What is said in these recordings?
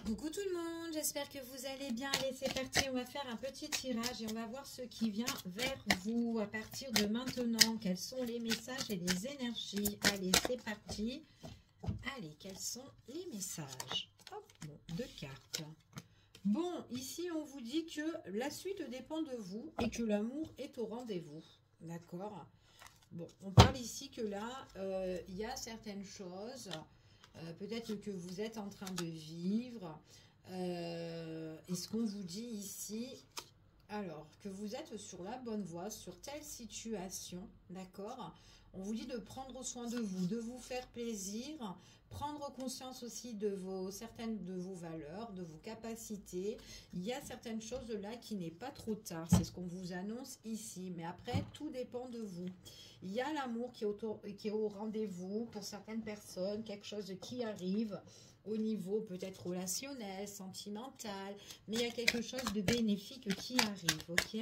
Coucou tout le monde, j'espère que vous allez bien. Allez, c'est parti, on va faire un petit tirage et on va voir ce qui vient vers vous à partir de maintenant. Quels sont les messages et les énergies? Allez, c'est parti. Allez, quels sont les messages? Hop, bon, deux cartes. Bon, ici, on vous dit que la suite dépend de vous et que l'amour est au rendez-vous. D'accord? Bon, on parle ici que là, il y a certaines choses... peut-être que vous êtes en train de vivre. Et ce qu'on vous dit ici, alors que vous êtes sur la bonne voie, sur telle situation, d'accord? On vous dit de prendre soin de vous faire plaisir, prendre conscience aussi de certaines de vos valeurs, de vos capacités. Il y a certaines choses là qui n'est pas trop tard, c'est ce qu'on vous annonce ici. Mais après, tout dépend de vous. Il y a l'amour qui est au rendez-vous pour certaines personnes, quelque chose qui arrive au niveau peut-être relationnel, sentimental, mais il y a quelque chose de bénéfique qui arrive, ok?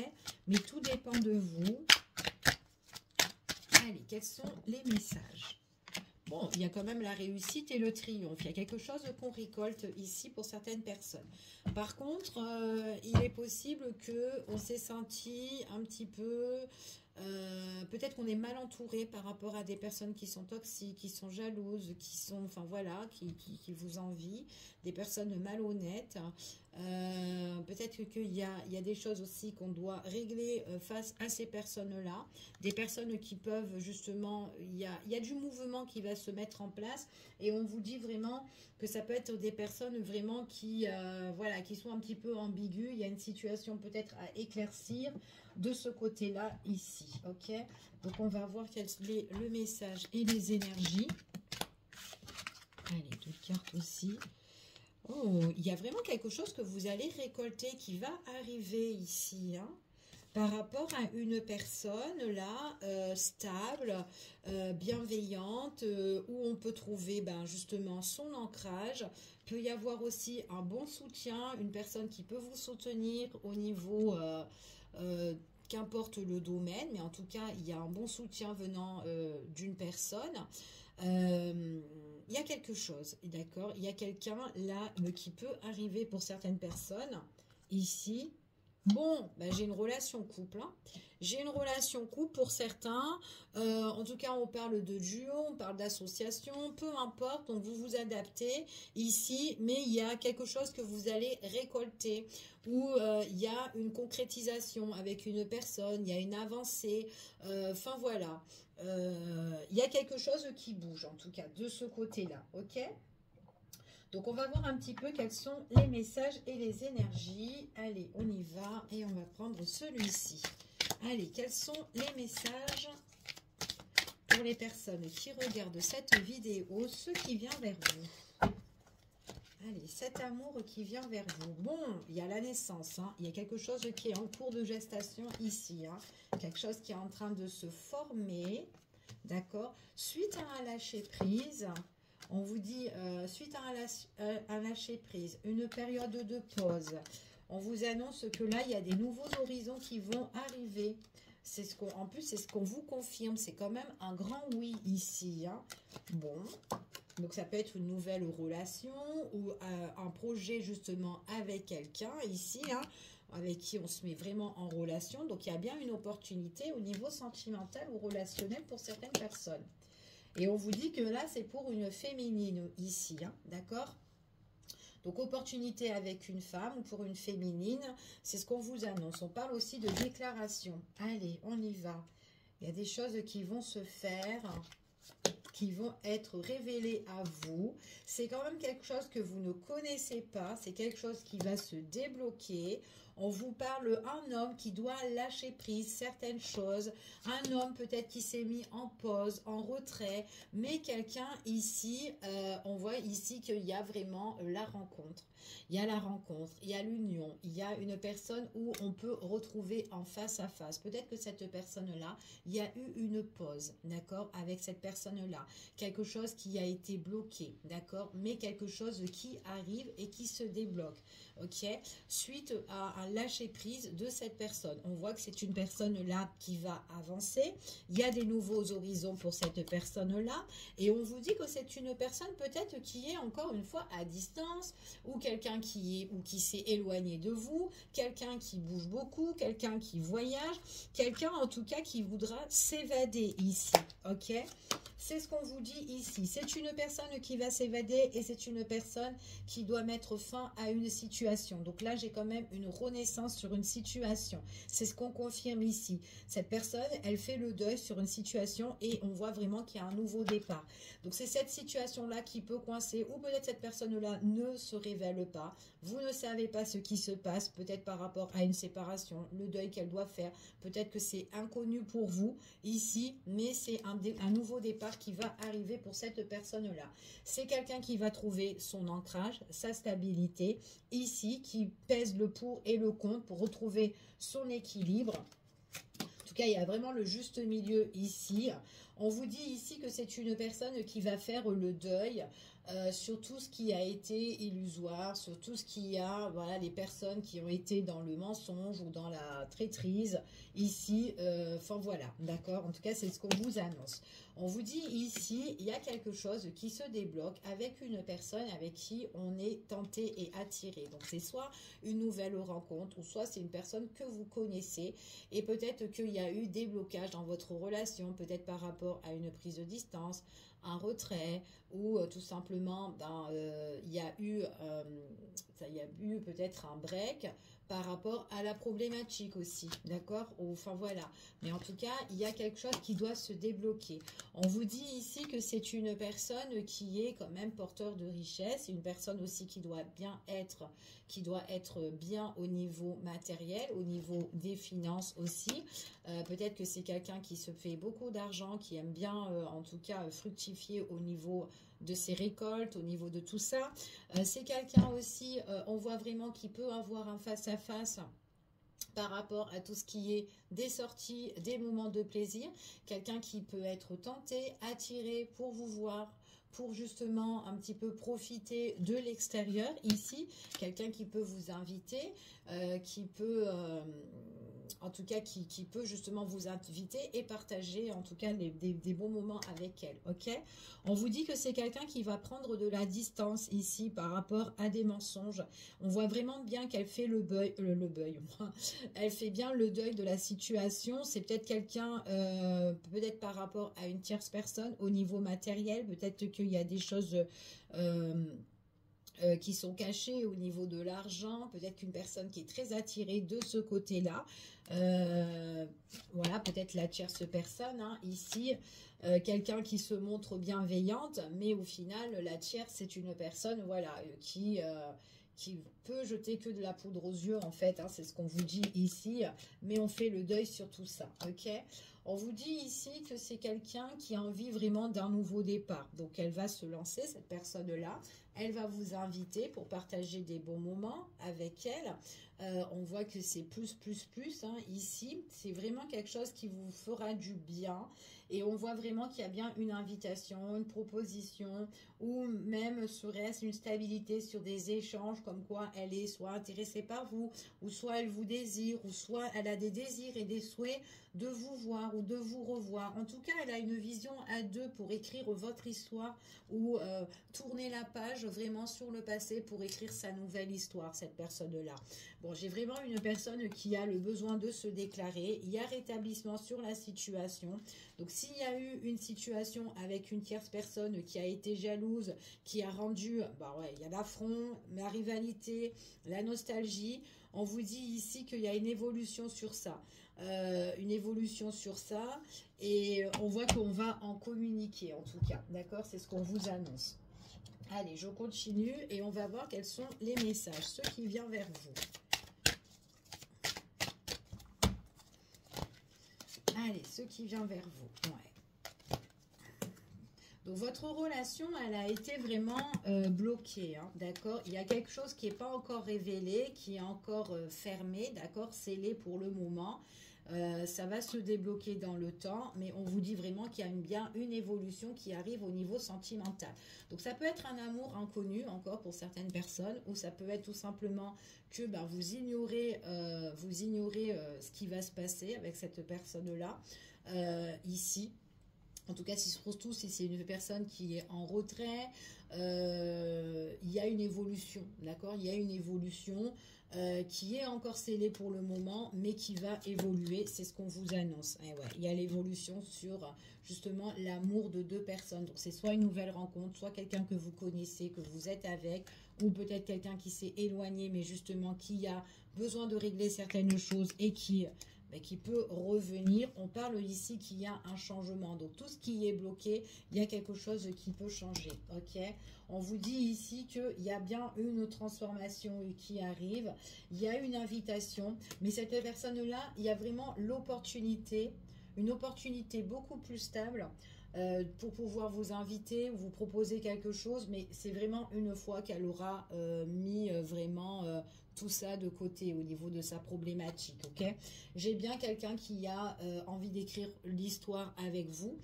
Mais tout dépend de vous. Allez, quels sont les messages? Bon, il y a quand même la réussite et le triomphe. Il y a quelque chose qu'on récolte ici pour certaines personnes. Par contre, il est possible qu'on s'est senti un petit peu... peut-être qu'on est mal entouré par rapport à des personnes qui sont toxiques, qui sont jalouses, qui sont, enfin voilà, qui vous envient, des personnes malhonnêtes. Peut-être qu'il y a des choses aussi qu'on doit régler face à ces personnes-là. Des personnes qui peuvent justement, il y a du mouvement qui va se mettre en place et on vous dit vraiment que ça peut être des personnes vraiment qui, voilà, qui sont un petit peu ambiguës. Il y a une situation peut-être à éclaircir de ce côté-là ici, ok? Donc on va voir quel est le message et les énergies. Allez, deux cartes aussi. Oh, il y a vraiment quelque chose que vous allez récolter qui va arriver ici, hein, par rapport à une personne là, stable, bienveillante, où on peut trouver justement son ancrage. Peut y avoir aussi un bon soutien, une personne qui peut vous soutenir au niveau... qu'importe le domaine, mais en tout cas, il y a un bon soutien venant d'une personne. Il y a quelque chose, d'accord? Il y a quelqu'un là qui peut arriver pour certaines personnes, ici. Bon, j'ai une relation couple. Hein. J'ai une relation couple pour certains. En tout cas, on parle de duo, on parle d'association, peu importe. Donc, vous vous adaptez ici, mais il y a quelque chose que vous allez récolter où il y a une concrétisation avec une personne, il y a une avancée. Enfin, voilà. Il y a quelque chose qui bouge, en tout cas, de ce côté-là. OK ? Donc, on va voir un petit peu quels sont les messages et les énergies. Allez, on y va et on va prendre celui-ci. Allez, quels sont les messages pour les personnes qui regardent cette vidéo, ce qui vient vers vous? Allez, cet amour qui vient vers vous. Bon, il y a la naissance, hein. Il y a quelque chose qui est en cours de gestation ici. Hein. Quelque chose qui est en train de se former. D'accord? Suite à un lâcher-prise... On vous dit, suite à un lâcher-prise, une période de pause, on vous annonce que là, il y a des nouveaux horizons qui vont arriver. En plus, c'est ce qu'on vous confirme. C'est quand même un grand oui ici. Hein. Bon, donc ça peut être une nouvelle relation ou un projet justement avec quelqu'un ici, hein, avec qui on se met vraiment en relation. Donc, il y a bien une opportunité au niveau sentimental ou relationnel pour certaines personnes. Et on vous dit que là, c'est pour une féminine ici, hein, d'accord? Donc, opportunité avec une femme ou pour une féminine, c'est ce qu'on vous annonce. On parle aussi de déclaration. Allez, on y va. Il y a des choses qui vont se faire, qui vont être révélées à vous. C'est quand même quelque chose que vous ne connaissez pas. C'est quelque chose qui va se débloquer. On vous parle d'un homme qui doit lâcher prise certaines choses. Un homme peut-être qui s'est mis en pause, en retrait. Mais quelqu'un ici, on voit ici qu'il y a vraiment la rencontre. Il y a la rencontre, il y a l'union. Il y a une personne où on peut retrouver en face à face. Peut-être que cette personne-là, il y a eu une pause, d'accord, avec cette personne-là. Quelque chose qui a été bloqué, d'accord, mais quelque chose qui arrive et qui se débloque, ok, suite à un lâcher-prise de cette personne. On voit que c'est une personne-là qui va avancer. Il y a des nouveaux horizons pour cette personne-là. Et on vous dit que c'est une personne peut-être qui est encore une fois à distance, ou quelqu'un qui s'est éloigné de vous, quelqu'un qui bouge beaucoup, quelqu'un qui voyage, quelqu'un en tout cas qui voudra s'évader ici. Ok? C'est ce qu'on vous dit ici. C'est une personne qui va s'évader et c'est une personne qui doit mettre fin à une situation. Donc là, j'ai quand même une renaissance sur une situation. C'est ce qu'on confirme ici. Cette personne, elle fait le deuil sur une situation et on voit vraiment qu'il y a un nouveau départ. Donc c'est cette situation-là qui peut coincer ou peut-être cette personne-là ne se révèle pas. Vous ne savez pas ce qui se passe, peut-être par rapport à une séparation, le deuil qu'elle doit faire. Peut-être que c'est inconnu pour vous ici, mais c'est un nouveau départ qui va arriver pour cette personne-là. C'est quelqu'un qui va trouver son ancrage, sa stabilité, ici, qui pèse le pour et le contre pour retrouver son équilibre. En tout cas, il y a vraiment le juste milieu ici. On vous dit ici que c'est une personne qui va faire le deuil sur tout ce qui a été illusoire, sur tout ce qui a, voilà, les personnes qui ont été dans le mensonge ou dans la traîtrise, ici, enfin voilà, d'accord, en tout cas c'est ce qu'on vous annonce. On vous dit ici, il y a quelque chose qui se débloque avec une personne avec qui on est tenté et attiré. Donc c'est soit une nouvelle rencontre, ou soit c'est une personne que vous connaissez, et peut-être qu'il y a eu des blocages dans votre relation, peut-être par rapport à une prise de distance, un retrait, ou tout simplement il y a eu peut-être un break par rapport à la problématique aussi, d'accord, enfin voilà, mais en tout cas il y a quelque chose qui doit se débloquer. On vous dit ici que c'est une personne qui est quand même porteur de richesse, une personne aussi qui doit être bien au niveau matériel, au niveau des finances aussi. Peut-être que c'est quelqu'un qui se fait beaucoup d'argent, qui aime bien en tout cas fructifier au niveau de ses récoltes, au niveau de tout ça. C'est quelqu'un aussi, on voit vraiment qu'il peut avoir un face-à-face par rapport à tout ce qui est des sorties, des moments de plaisir. Quelqu'un qui peut être tenté, attiré pour vous voir, pour justement un petit peu profiter de l'extérieur ici. Quelqu'un qui peut vous inviter, qui peut... en tout cas, qui peut justement vous inviter et partager en tout cas des bons moments avec elle, ok? On vous dit que c'est quelqu'un qui va prendre de la distance ici par rapport à des mensonges. On voit vraiment bien qu'elle fait le deuil. Elle fait bien le deuil de la situation. C'est peut-être quelqu'un, peut-être par rapport à une tierce personne au niveau matériel. Peut-être qu'il y a des choses... qui sont cachées au niveau de l'argent, peut-être qu'une personne qui est très attirée de ce côté-là, voilà, peut-être la tierce personne, hein, ici, quelqu'un qui se montre bienveillante, mais au final, la tierce, c'est une personne, voilà, qui peut jeter que de la poudre aux yeux, en fait, hein, c'est ce qu'on vous dit ici, mais on fait le deuil sur tout ça, ok? On vous dit ici que c'est quelqu'un qui a envie vraiment d'un nouveau départ. Donc, elle va se lancer, cette personne-là. Elle va vous inviter pour partager des bons moments avec elle. On voit que c'est plus, hein, ici. C'est vraiment quelque chose qui vous fera du bien. Et on voit vraiment qu'il y a bien une invitation, une proposition, ou même serait-ce une stabilité sur des échanges, comme quoi elle est soit intéressée par vous, ou soit elle vous désire, ou soit elle a des désirs et des souhaits de vous voir ou de vous revoir. En tout cas, elle a une vision à deux pour écrire votre histoire ou tourner la page vraiment sur le passé pour écrire sa nouvelle histoire, cette personne-là. Bon, j'ai vraiment une personne qui a le besoin de se déclarer. Il y a rétablissement sur la situation. Donc, s'il y a eu une situation avec une tierce personne qui a été jalouse, qui a rendu, bah ouais, il y a l'affront, la rivalité, la nostalgie. On vous dit ici qu'il y a une évolution sur ça. Et on voit qu'on va en communiquer en tout cas, d'accord, c'est ce qu'on vous annonce. Allez, je continue et on va voir quels sont les messages, ceux qui viennent vers vous. Allez, ceux qui viennent vers vous, ouais. Donc votre relation, elle a été vraiment bloquée, hein, d'accord. Il y a quelque chose qui n'est pas encore révélé, qui est encore fermé, d'accord, scellé pour le moment. Ça va se débloquer dans le temps, mais on vous dit vraiment qu'il y a bien une évolution qui arrive au niveau sentimental. Donc ça peut être un amour inconnu encore pour certaines personnes, ou ça peut être tout simplement que vous ignorez, ce qui va se passer avec cette personne-là ici. En tout cas, surtout si c'est une personne qui est en retrait, il y a une évolution, d'accord? Il y a une évolution qui est encore scellée pour le moment, mais qui va évoluer, c'est ce qu'on vous annonce. Et ouais, il y a l'évolution sur justement l'amour de deux personnes. Donc c'est soit une nouvelle rencontre, soit quelqu'un que vous connaissez, que vous êtes avec, ou peut-être quelqu'un qui s'est éloigné, mais justement qui a besoin de régler certaines choses et qui peut revenir. On parle ici qu'il y a un changement. Donc, tout ce qui est bloqué, il y a quelque chose qui peut changer. Ok? On vous dit ici qu'il y a bien une transformation qui arrive. Il y a une invitation. Mais cette personne-là, il y a vraiment l'opportunité, une opportunité beaucoup plus stable pour pouvoir vous inviter ou vous proposer quelque chose. Mais c'est vraiment une fois qu'elle aura mis vraiment tout ça de côté au niveau de sa problématique, ok? J'ai bien quelqu'un qui a envie d'écrire l'histoire avec vous.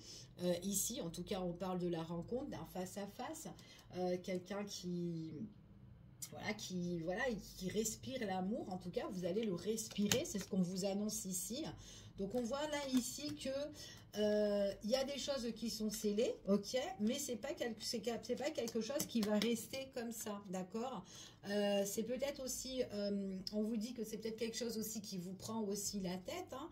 Ici, en tout cas, on parle de la rencontre, d'un face-à-face. Quelqu'un qui respire l'amour. En tout cas, vous allez le respirer. C'est ce qu'on vous annonce ici. Donc, on voit là ici que il y a des choses qui sont scellées, ok, mais c'est pas quelque chose qui va rester comme ça, d'accord. C'est peut-être aussi, on vous dit que c'est peut-être quelque chose aussi qui vous prend aussi la tête, hein,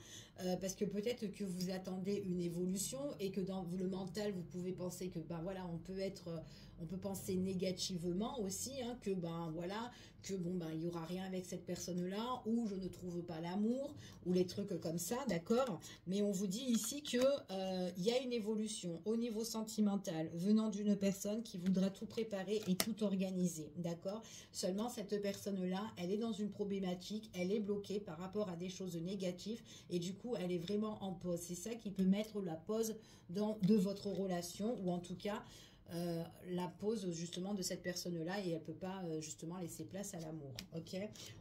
parce que peut-être que vous attendez une évolution et que dans le mental, vous pouvez penser que voilà, on peut penser négativement aussi, hein, que il y aura rien avec cette personne-là, ou je ne trouve pas l'amour, ou les trucs comme ça, d'accord. Mais on vous dit ici que il y a une évolution au niveau sentimental venant d'une personne qui voudra tout préparer et tout organiser, d'accord. Seulement cette personne-là, elle est dans une problématique, elle est bloquée par rapport à des choses négatives et du coup, elle est vraiment en pause. C'est ça qui peut mettre la pause de votre relation, ou en tout cas la pause justement de cette personne-là, et elle peut pas justement laisser place à l'amour, ok.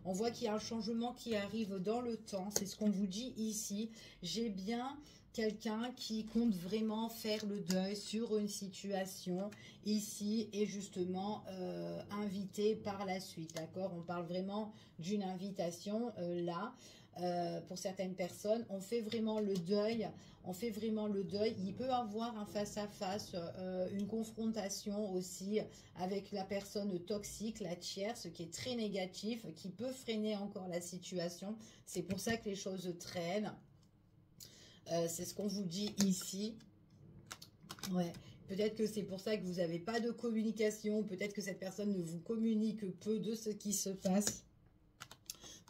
On voit qu'il y a un changement qui arrive dans le temps, c'est ce qu'on vous dit ici. J'ai bien quelqu'un qui compte vraiment faire le deuil sur une situation ici et justement invité par la suite, d'accord. On parle vraiment d'une invitation là. Pour certaines personnes, on fait vraiment le deuil. Il peut avoir un face-à-face, une confrontation aussi avec la personne toxique, la tierce, qui est très négatif, qui peut freiner encore la situation. C'est pour ça que les choses traînent. C'est ce qu'on vous dit ici. Ouais. Peut-être que c'est pour ça que vous n'avez pas de communication. Peut-être que cette personne ne vous communique peu de ce qui se passe.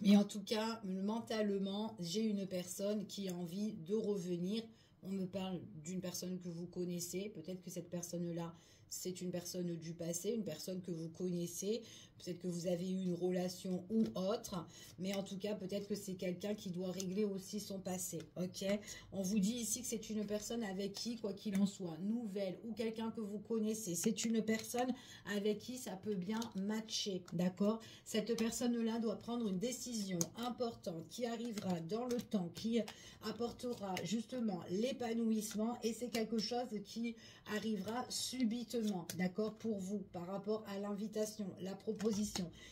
Mais en tout cas, mentalement, j'ai une personne qui a envie de revenir. On me parle d'une personne que vous connaissez. Peut-être que cette personne-là, c'est une personne du passé, une personne que vous connaissez. Peut-être que vous avez eu une relation ou autre. Mais en tout cas, peut-être que c'est quelqu'un qui doit régler aussi son passé. Ok? On vous dit ici que c'est une personne avec qui, quoi qu'il en soit, nouvelle ou quelqu'un que vous connaissez, c'est une personne avec qui ça peut bien matcher. D'accord? Cette personne-là doit prendre une décision importante qui arrivera dans le temps, qui apportera justement l'épanouissement, et c'est quelque chose qui arrivera subitement, d'accord, pour vous, par rapport à l'invitation, la proposition.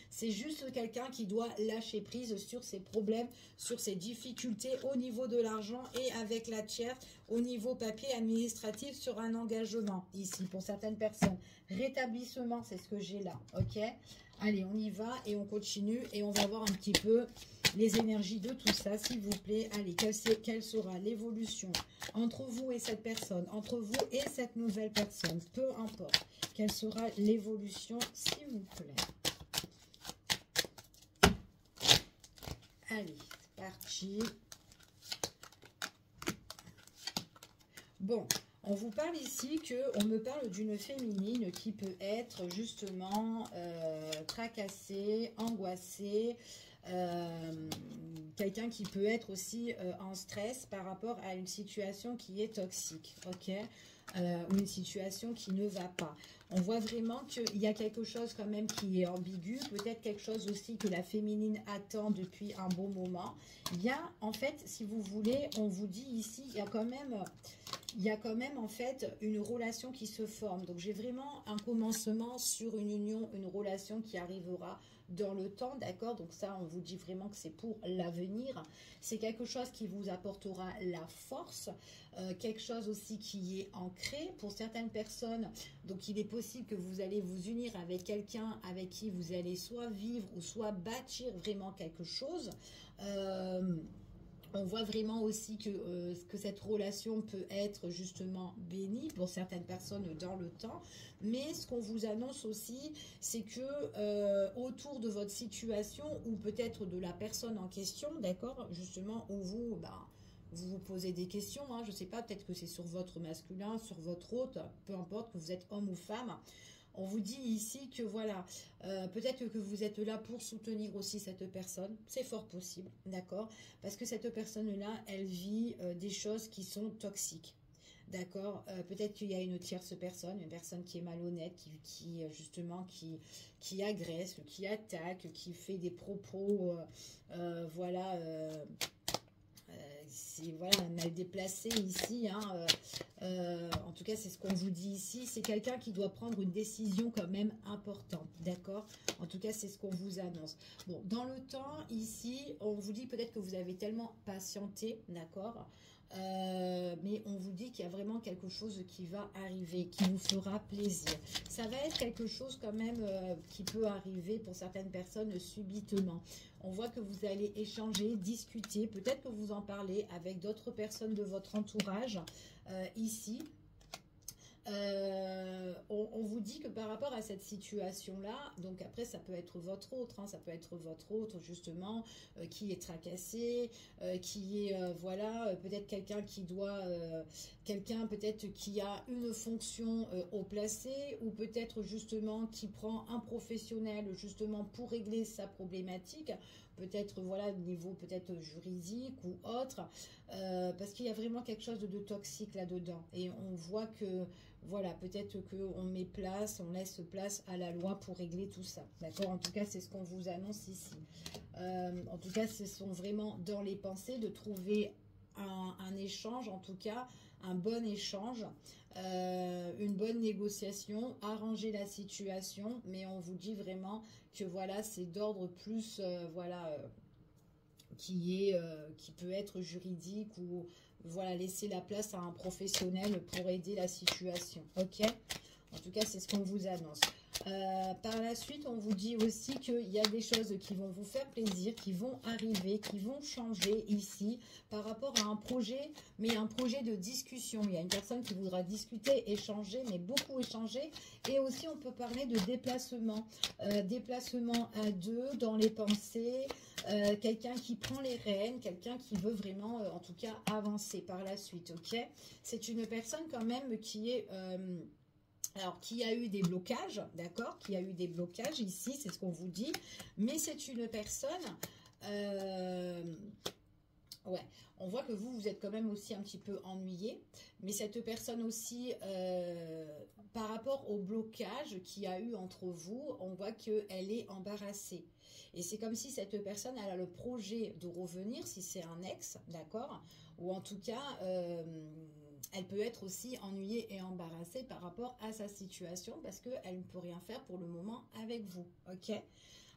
C'est juste quelqu'un qui doit lâcher prise sur ses problèmes, sur ses difficultés au niveau de l'argent et avec la tierce, au niveau papier administratif, sur un engagement ici pour certaines personnes. Rétablissement, c'est ce que j'ai là, ok. Allez, on y va et on continue et on va voir un petit peu les énergies de tout ça, s'il vous plaît. Allez, quelle sera l'évolution entre vous et cette personne, entre vous et cette nouvelle personne, peu importe. Quelle sera l'évolution, s'il vous plaît. Allez, c'est parti. Bon, on vous parle ici on me parle d'une féminine qui peut être justement tracassée, angoissée, Quelqu'un qui peut être aussi en stress par rapport à une situation qui est toxique, ok, ou une situation qui ne va pas. On voit vraiment qu'il y a quelque chose quand même qui est ambigu, peut-être quelque chose aussi que la féminine attend depuis un bon moment. Il y a, en fait, si vous voulez, on vous dit ici, il y a quand même en fait une relation qui se forme. Donc j'ai vraiment un commencement sur une union, une relation qui arrivera dans le temps, d'accord? Donc ça, on vous dit vraiment que c'est pour l'avenir. C'est quelque chose qui vous apportera la force, quelque chose aussi qui est ancré pour certaines personnes. Donc il est possible que vous allez vous unir avec quelqu'un avec qui vous allez soit vivre ou soit bâtir vraiment quelque chose. On voit vraiment aussi que cette relation peut être justement bénie pour certaines personnes dans le temps. Mais ce qu'on vous annonce aussi, c'est que autour de votre situation ou peut-être de la personne en question, d'accord, justement, où vous vous posez des questions, hein, je ne sais pas, peut-être que c'est sur votre masculin, sur votre autre, peu importe que vous êtes homme ou femme. On vous dit ici que voilà, peut-être que vous êtes là pour soutenir aussi cette personne. C'est fort possible, d'accord? Parce que cette personne-là, elle vit des choses qui sont toxiques. D'accord, peut-être qu'il y a une tierce personne, une personne qui est malhonnête, justement qui agresse, qui attaque, qui fait des propos, voilà, c'est voilà, mal déplacé ici, hein, en tout cas c'est ce qu'on vous dit ici, c'est quelqu'un qui doit prendre une décision quand même importante, d'accord, en tout cas c'est ce qu'on vous annonce. Bon, dans le temps ici, on vous dit peut-être que vous avez tellement patienté, d'accord, mais on vous dit qu'il y a vraiment quelque chose qui va arriver, qui vous fera plaisir. Ça va être quelque chose quand même qui peut arriver pour certaines personnes subitement. On voit que vous allez échanger, discuter, peut-être que vous en parlez avec d'autres personnes de votre entourage ici. On vous dit que par rapport à cette situation-là, donc après ça peut être votre autre, hein, ça peut être votre autre justement qui est tracassé, qui est voilà peut-être quelqu'un qui doit, quelqu'un peut-être qui a une fonction haut placée ou peut-être justement qui prend un professionnel justement pour régler sa problématique. Peut-être voilà au niveau peut-être juridique ou autre, parce qu'il y a vraiment quelque chose de toxique là-dedans et on voit que voilà, peut-être qu'on met place, on laisse place à la loi pour régler tout ça. D'accord? En tout cas, c'est ce qu'on vous annonce ici. En tout cas, ce sont vraiment dans les pensées de trouver un échange, en tout cas, un bon échange, une bonne négociation, arranger la situation. Mais on vous dit vraiment que voilà, c'est d'ordre plus, voilà, qui peut être juridique ou voilà, laisser la place à un professionnel pour aider la situation, ok? En tout cas, c'est ce qu'on vous annonce. Par la suite, on vous dit aussi qu'il y a des choses qui vont vous faire plaisir, qui vont arriver, qui vont changer ici par rapport à un projet, mais un projet de discussion. Il y a une personne qui voudra discuter, échanger, mais beaucoup échanger. Et aussi, on peut parler de déplacement. Déplacement à deux, dans les pensées, quelqu'un qui prend les rênes, quelqu'un qui veut vraiment, en tout cas, avancer par la suite, ok? C'est une personne quand même qui est... alors, qui a eu des blocages, d'accord? Qui a eu des blocages ici, c'est ce qu'on vous dit. Mais c'est une personne... ouais, on voit que vous êtes quand même aussi un petit peu ennuyé. Mais cette personne aussi, par rapport au blocage qu'il y a eu entre vous, on voit qu'elle est embarrassée. Et c'est comme si cette personne, elle a le projet de revenir, si c'est un ex, d'accord? Ou en tout cas... elle peut être aussi ennuyée et embarrassée par rapport à sa situation parce qu'elle ne peut rien faire pour le moment avec vous, ok?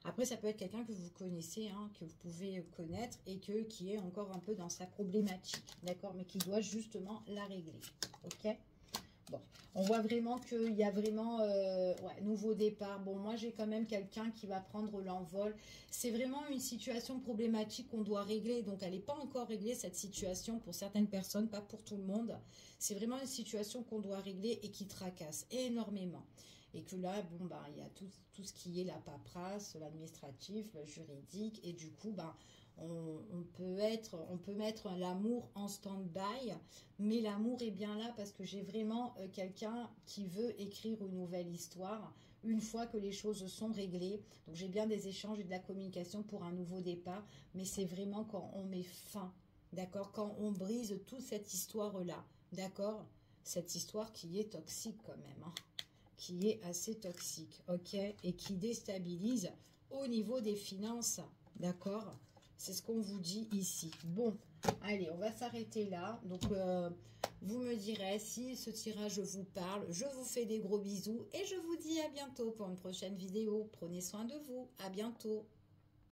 Après, ça peut être quelqu'un que vous connaissez, hein, que vous pouvez connaître et qui est encore un peu dans sa problématique, d'accord? Mais qui doit justement la régler, ok? Bon, on voit vraiment qu'il y a vraiment, ouais, nouveau départ. Bon, moi, j'ai quand même quelqu'un qui va prendre l'envol. C'est vraiment une situation problématique qu'on doit régler. Donc, elle n'est pas encore réglée, cette situation, pour certaines personnes, pas pour tout le monde. C'est vraiment une situation qu'on doit régler et qui tracasse énormément. et que là, bon, bah, il y a tout ce qui est la paperasse, l'administratif, le juridique, et du coup, bah, on peut mettre l'amour en stand-by, mais l'amour est bien là parce que j'ai vraiment quelqu'un qui veut écrire une nouvelle histoire une fois que les choses sont réglées. Donc j'ai bien des échanges et de la communication pour un nouveau départ, mais c'est vraiment quand on met fin, d'accord, quand on brise toute cette histoire-là, d'accord, cette histoire qui est toxique quand même, hein, qui est assez toxique, ok, et qui déstabilise au niveau des finances, d'accord. C'est ce qu'on vous dit ici. Bon, allez, on va s'arrêter là. Donc, vous me direz si ce tirage vous parle. Je vous fais des gros bisous et je vous dis à bientôt pour une prochaine vidéo. Prenez soin de vous. À bientôt.